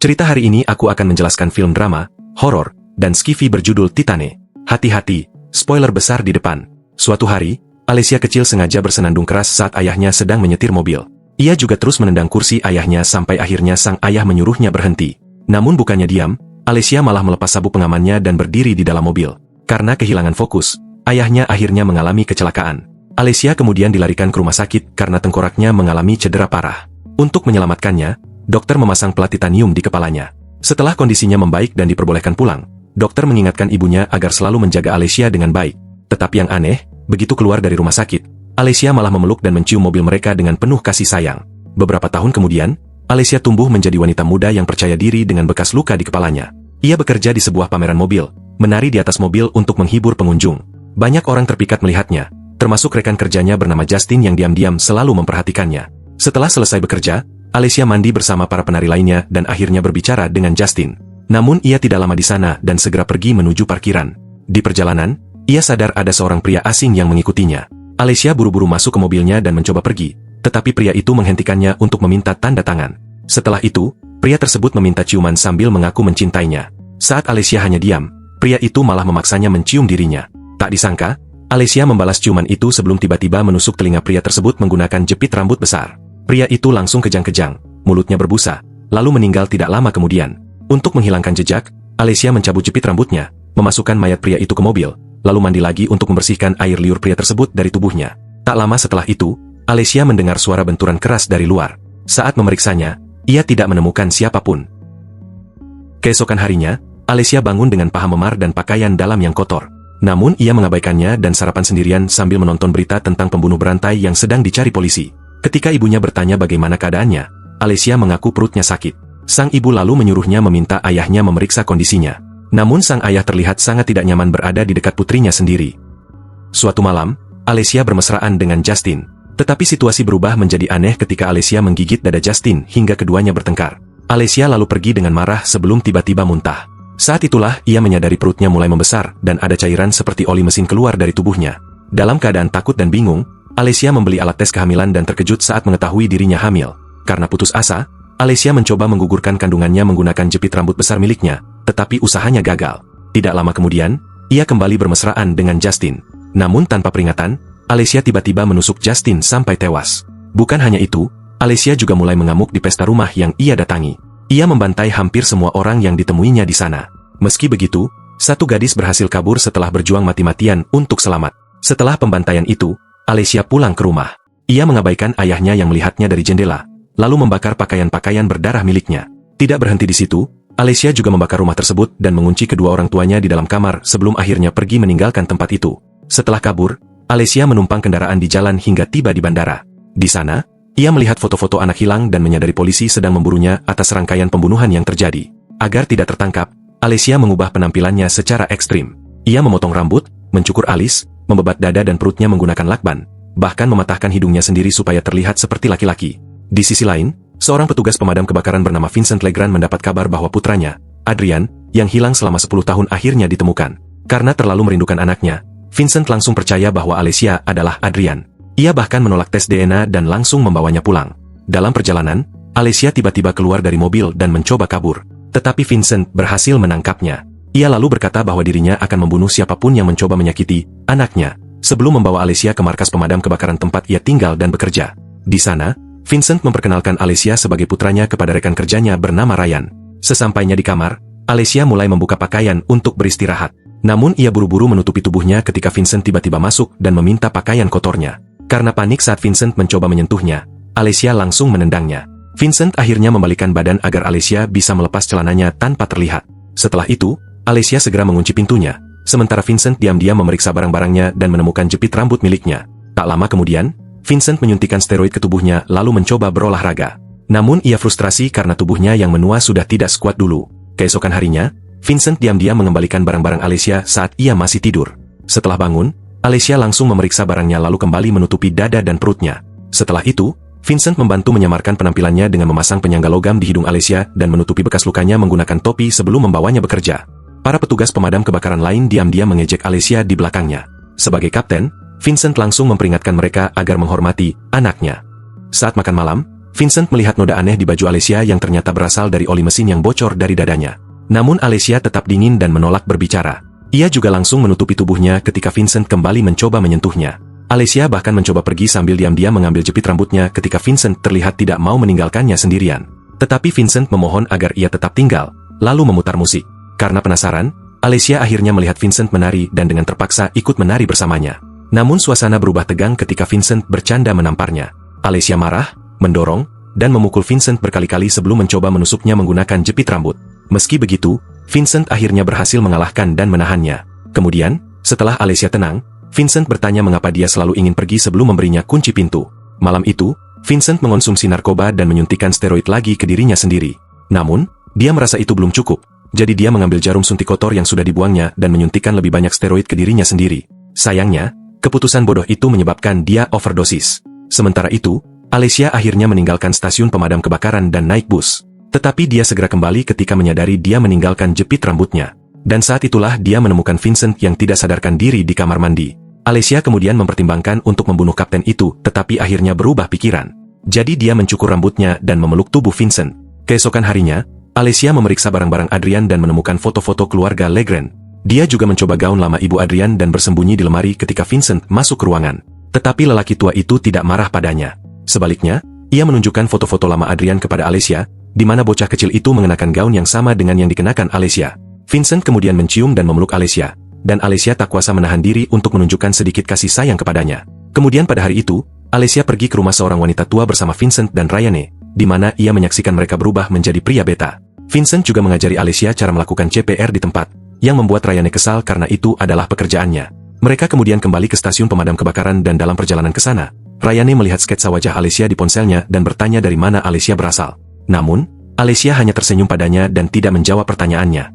Cerita hari ini aku akan menjelaskan film drama, horor, dan sci-fi berjudul Titane. Hati-hati, spoiler besar di depan. Suatu hari, Alicia kecil sengaja bersenandung keras saat ayahnya sedang menyetir mobil. Ia juga terus menendang kursi ayahnya sampai akhirnya sang ayah menyuruhnya berhenti. Namun bukannya diam, Alicia malah melepas sabuk pengamannya dan berdiri di dalam mobil. Karena kehilangan fokus, ayahnya akhirnya mengalami kecelakaan. Alicia kemudian dilarikan ke rumah sakit karena tengkoraknya mengalami cedera parah. Untuk menyelamatkannya, dokter memasang pelat titanium di kepalanya. Setelah kondisinya membaik dan diperbolehkan pulang, dokter mengingatkan ibunya agar selalu menjaga Alicia dengan baik. Tetapi yang aneh, begitu keluar dari rumah sakit, Alicia malah memeluk dan mencium mobil mereka dengan penuh kasih sayang. Beberapa tahun kemudian, Alicia tumbuh menjadi wanita muda yang percaya diri dengan bekas luka di kepalanya. Ia bekerja di sebuah pameran mobil, menari di atas mobil untuk menghibur pengunjung. Banyak orang terpikat melihatnya, termasuk rekan kerjanya bernama Justin yang diam-diam selalu memperhatikannya. Setelah selesai bekerja, Alicia mandi bersama para penari lainnya dan akhirnya berbicara dengan Justin. Namun ia tidak lama di sana dan segera pergi menuju parkiran. Di perjalanan, ia sadar ada seorang pria asing yang mengikutinya. Alicia buru-buru masuk ke mobilnya dan mencoba pergi, tetapi pria itu menghentikannya untuk meminta tanda tangan. Setelah itu, pria tersebut meminta ciuman sambil mengaku mencintainya. Saat Alicia hanya diam, pria itu malah memaksanya mencium dirinya. Tak disangka, Alicia membalas ciuman itu sebelum tiba-tiba menusuk telinga pria tersebut menggunakan jepit rambut besar. Pria itu langsung kejang-kejang, mulutnya berbusa, lalu meninggal tidak lama kemudian. Untuk menghilangkan jejak, Alicia mencabut jepit rambutnya, memasukkan mayat pria itu ke mobil, lalu mandi lagi untuk membersihkan air liur pria tersebut dari tubuhnya. Tak lama setelah itu, Alicia mendengar suara benturan keras dari luar. Saat memeriksanya, ia tidak menemukan siapapun. Keesokan harinya, Alicia bangun dengan paha memar dan pakaian dalam yang kotor. Namun ia mengabaikannya dan sarapan sendirian sambil menonton berita tentang pembunuh berantai yang sedang dicari polisi. Ketika ibunya bertanya bagaimana keadaannya, Alicia mengaku perutnya sakit. Sang ibu lalu menyuruhnya meminta ayahnya memeriksa kondisinya. Namun sang ayah terlihat sangat tidak nyaman berada di dekat putrinya sendiri. Suatu malam, Alicia bermesraan dengan Justin. Tetapi situasi berubah menjadi aneh ketika Alicia menggigit dada Justin hingga keduanya bertengkar. Alicia lalu pergi dengan marah sebelum tiba-tiba muntah. Saat itulah ia menyadari perutnya mulai membesar dan ada cairan seperti oli mesin keluar dari tubuhnya. Dalam keadaan takut dan bingung, Alicia membeli alat tes kehamilan dan terkejut saat mengetahui dirinya hamil. Karena putus asa, Alicia mencoba menggugurkan kandungannya menggunakan jepit rambut besar miliknya, tetapi usahanya gagal. Tidak lama kemudian, ia kembali bermesraan dengan Justin. Namun tanpa peringatan, Alicia tiba-tiba menusuk Justin sampai tewas. Bukan hanya itu, Alicia juga mulai mengamuk di pesta rumah yang ia datangi. Ia membantai hampir semua orang yang ditemuinya di sana. Meski begitu, satu gadis berhasil kabur setelah berjuang mati-matian untuk selamat. Setelah pembantaian itu, Alicia pulang ke rumah. Ia mengabaikan ayahnya yang melihatnya dari jendela, lalu membakar pakaian-pakaian berdarah miliknya. Tidak berhenti di situ, Alicia juga membakar rumah tersebut dan mengunci kedua orang tuanya di dalam kamar sebelum akhirnya pergi meninggalkan tempat itu. Setelah kabur, Alicia menumpang kendaraan di jalan hingga tiba di bandara. Di sana, ia melihat foto-foto anak hilang dan menyadari polisi sedang memburunya atas rangkaian pembunuhan yang terjadi. Agar tidak tertangkap, Alicia mengubah penampilannya secara ekstrim. Ia memotong rambut, mencukur alis, membebat dada dan perutnya menggunakan lakban, bahkan mematahkan hidungnya sendiri supaya terlihat seperti laki-laki. Di sisi lain, seorang petugas pemadam kebakaran bernama Vincent Legrand mendapat kabar bahwa putranya, Adrian, yang hilang selama 10 tahun akhirnya ditemukan. Karena terlalu merindukan anaknya, Vincent langsung percaya bahwa Alicia adalah Adrian. Ia bahkan menolak tes DNA dan langsung membawanya pulang. Dalam perjalanan, Alicia tiba-tiba keluar dari mobil dan mencoba kabur. Tetapi Vincent berhasil menangkapnya. Ia lalu berkata bahwa dirinya akan membunuh siapapun yang mencoba menyakiti anaknya, sebelum membawa Alicia ke markas pemadam kebakaran tempat ia tinggal dan bekerja. Di sana, Vincent memperkenalkan Alicia sebagai putranya kepada rekan kerjanya bernama Ryan. Sesampainya di kamar, Alicia mulai membuka pakaian untuk beristirahat. Namun ia buru-buru menutupi tubuhnya ketika Vincent tiba-tiba masuk dan meminta pakaian kotornya. Karena panik saat Vincent mencoba menyentuhnya, Alicia langsung menendangnya. Vincent akhirnya membalikan badan agar Alicia bisa melepas celananya tanpa terlihat. Setelah itu, Alicia segera mengunci pintunya, sementara Vincent diam-diam memeriksa barang-barangnya dan menemukan jepit rambut miliknya. Tak lama kemudian, Vincent menyuntikkan steroid ke tubuhnya lalu mencoba berolahraga. Namun ia frustrasi karena tubuhnya yang menua sudah tidak sekuat dulu. Keesokan harinya, Vincent diam-diam mengembalikan barang-barang Alicia saat ia masih tidur. Setelah bangun, Alicia langsung memeriksa barangnya lalu kembali menutupi dada dan perutnya. Setelah itu, Vincent membantu menyamarkan penampilannya dengan memasang penyangga logam di hidung Alicia dan menutupi bekas lukanya menggunakan topi sebelum membawanya bekerja. Para petugas pemadam kebakaran lain diam-diam mengejek Alicia di belakangnya. Sebagai kapten, Vincent langsung memperingatkan mereka agar menghormati anaknya. Saat makan malam, Vincent melihat noda aneh di baju Alessia yang ternyata berasal dari oli mesin yang bocor dari dadanya. Namun Alessia tetap dingin dan menolak berbicara. Ia juga langsung menutupi tubuhnya ketika Vincent kembali mencoba menyentuhnya. Alessia bahkan mencoba pergi sambil diam-diam mengambil jepit rambutnya ketika Vincent terlihat tidak mau meninggalkannya sendirian. Tetapi Vincent memohon agar ia tetap tinggal, lalu memutar musik. Karena penasaran, Alessia akhirnya melihat Vincent menari dan dengan terpaksa ikut menari bersamanya. Namun suasana berubah tegang ketika Vincent bercanda menamparnya. Alessia marah, mendorong, dan memukul Vincent berkali-kali sebelum mencoba menusuknya menggunakan jepit rambut. Meski begitu, Vincent akhirnya berhasil mengalahkan dan menahannya. Kemudian, setelah Alessia tenang, Vincent bertanya mengapa dia selalu ingin pergi sebelum memberinya kunci pintu. Malam itu, Vincent mengonsumsi narkoba dan menyuntikkan steroid lagi ke dirinya sendiri. Namun, dia merasa itu belum cukup, jadi dia mengambil jarum suntik kotor yang sudah dibuangnya dan menyuntikkan lebih banyak steroid ke dirinya sendiri. Sayangnya, keputusan bodoh itu menyebabkan dia overdosis. Sementara itu, Alessia akhirnya meninggalkan stasiun pemadam kebakaran dan naik bus. Tetapi dia segera kembali ketika menyadari dia meninggalkan jepit rambutnya. Dan saat itulah dia menemukan Vincent yang tidak sadarkan diri di kamar mandi. Alessia kemudian mempertimbangkan untuk membunuh kapten itu, tetapi akhirnya berubah pikiran. Jadi dia mencukur rambutnya dan memeluk tubuh Vincent. Keesokan harinya, Alessia memeriksa barang-barang Adrian dan menemukan foto-foto keluarga Legrand. Dia juga mencoba gaun lama ibu Adrian dan bersembunyi di lemari ketika Vincent masuk ke ruangan. Tetapi lelaki tua itu tidak marah padanya. Sebaliknya, ia menunjukkan foto-foto lama Adrian kepada Alessia, di mana bocah kecil itu mengenakan gaun yang sama dengan yang dikenakan Alessia. Vincent kemudian mencium dan memeluk Alessia, dan Alessia tak kuasa menahan diri untuk menunjukkan sedikit kasih sayang kepadanya. Kemudian pada hari itu, Alessia pergi ke rumah seorang wanita tua bersama Vincent dan Ryane, di mana ia menyaksikan mereka berubah menjadi pria beta. Vincent juga mengajari Alessia cara melakukan CPR di tempat, yang membuat Ryane kesal karena itu adalah pekerjaannya. Mereka kemudian kembali ke stasiun pemadam kebakaran dan dalam perjalanan ke sana, Ryane melihat sketsa wajah Alessia di ponselnya dan bertanya dari mana Alessia berasal. Namun, Alessia hanya tersenyum padanya dan tidak menjawab pertanyaannya.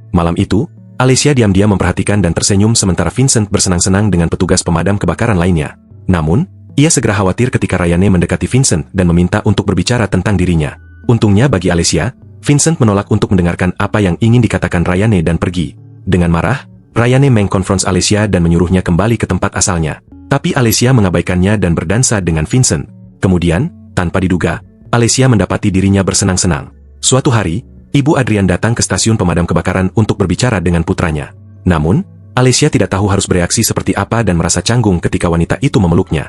Malam itu, Alessia diam-diam memperhatikan dan tersenyum sementara Vincent bersenang-senang dengan petugas pemadam kebakaran lainnya. Namun, ia segera khawatir ketika Ryane mendekati Vincent dan meminta untuk berbicara tentang dirinya. Untungnya bagi Alessia, Vincent menolak untuk mendengarkan apa yang ingin dikatakan Ryane dan pergi. Dengan marah, Ryane mengkonfront Alessia dan menyuruhnya kembali ke tempat asalnya. Tapi Alessia mengabaikannya dan berdansa dengan Vincent. Kemudian, tanpa diduga, Alessia mendapati dirinya bersenang-senang. Suatu hari, Ibu Adrian datang ke stasiun pemadam kebakaran untuk berbicara dengan putranya. Namun, Alessia tidak tahu harus bereaksi seperti apa dan merasa canggung ketika wanita itu memeluknya.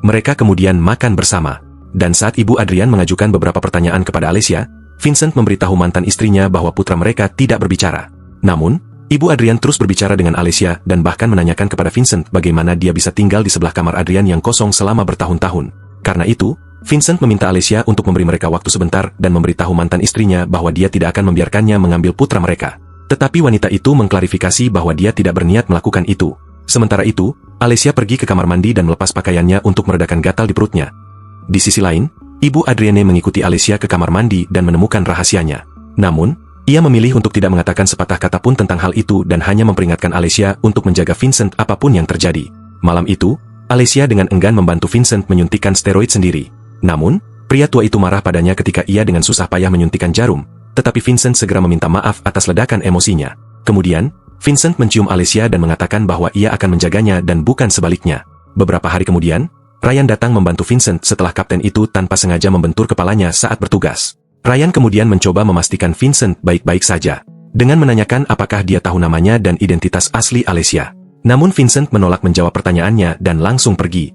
Mereka kemudian makan bersama. Dan saat Ibu Adrian mengajukan beberapa pertanyaan kepada Alessia, Vincent memberitahu mantan istrinya bahwa putra mereka tidak berbicara. Namun, Ibu Adrian terus berbicara dengan Alessia dan bahkan menanyakan kepada Vincent bagaimana dia bisa tinggal di sebelah kamar Adrian yang kosong selama bertahun-tahun. Karena itu, Vincent meminta Alessia untuk memberi mereka waktu sebentar dan memberitahu mantan istrinya bahwa dia tidak akan membiarkannya mengambil putra mereka. Tetapi wanita itu mengklarifikasi bahwa dia tidak berniat melakukan itu. Sementara itu, Alessia pergi ke kamar mandi dan melepas pakaiannya untuk meredakan gatal di perutnya. Di sisi lain, Ibu Adrienne mengikuti Alessia ke kamar mandi dan menemukan rahasianya. Namun, ia memilih untuk tidak mengatakan sepatah kata pun tentang hal itu dan hanya memperingatkan Alessia untuk menjaga Vincent apapun yang terjadi. Malam itu, Alessia dengan enggan membantu Vincent menyuntikkan steroid sendiri. Namun, pria tua itu marah padanya ketika ia dengan susah payah menyuntikkan jarum, tetapi Vincent segera meminta maaf atas ledakan emosinya. Kemudian, Vincent mencium Alessia dan mengatakan bahwa ia akan menjaganya dan bukan sebaliknya. Beberapa hari kemudian, Ryan datang membantu Vincent setelah kapten itu tanpa sengaja membentur kepalanya saat bertugas. Ryan kemudian mencoba memastikan Vincent baik-baik saja, dengan menanyakan apakah dia tahu namanya dan identitas asli Alessia. Namun Vincent menolak menjawab pertanyaannya dan langsung pergi.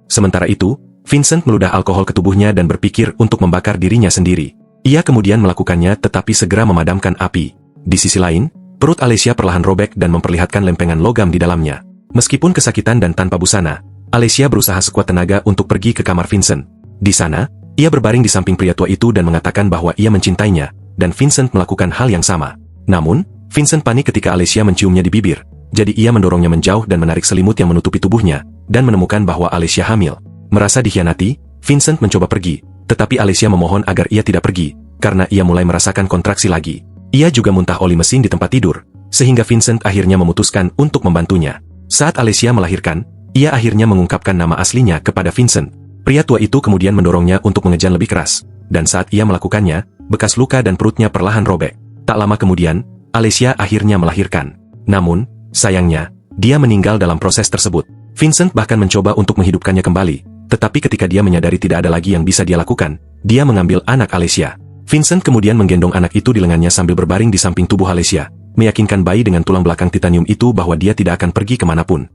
Sementara itu, Vincent meludah alkohol ke tubuhnya dan berpikir untuk membakar dirinya sendiri. Ia kemudian melakukannya tetapi segera memadamkan api. Di sisi lain, perut Alessia perlahan robek dan memperlihatkan lempengan logam di dalamnya. Meskipun kesakitan dan tanpa busana, Alessia berusaha sekuat tenaga untuk pergi ke kamar Vincent. Di sana, ia berbaring di samping pria tua itu dan mengatakan bahwa ia mencintainya, dan Vincent melakukan hal yang sama. Namun, Vincent panik ketika Alessia menciumnya di bibir, jadi ia mendorongnya menjauh dan menarik selimut yang menutupi tubuhnya, dan menemukan bahwa Alessia hamil. Merasa dikhianati, Vincent mencoba pergi, tetapi Alessia memohon agar ia tidak pergi, karena ia mulai merasakan kontraksi lagi. Ia juga muntah oli mesin di tempat tidur, sehingga Vincent akhirnya memutuskan untuk membantunya. Saat Alessia melahirkan, ia akhirnya mengungkapkan nama aslinya kepada Vincent. Pria tua itu kemudian mendorongnya untuk mengejan lebih keras, dan saat ia melakukannya, bekas luka dan perutnya perlahan robek. Tak lama kemudian, Alessia akhirnya melahirkan. Namun, sayangnya, dia meninggal dalam proses tersebut. Vincent bahkan mencoba untuk menghidupkannya kembali, Tetapi ketika dia menyadari tidak ada lagi yang bisa dia lakukan, dia mengambil anak Alicia. Vincent kemudian menggendong anak itu di lengannya sambil berbaring di samping tubuh Alicia, meyakinkan bayi dengan tulang belakang titanium itu bahwa dia tidak akan pergi kemanapun.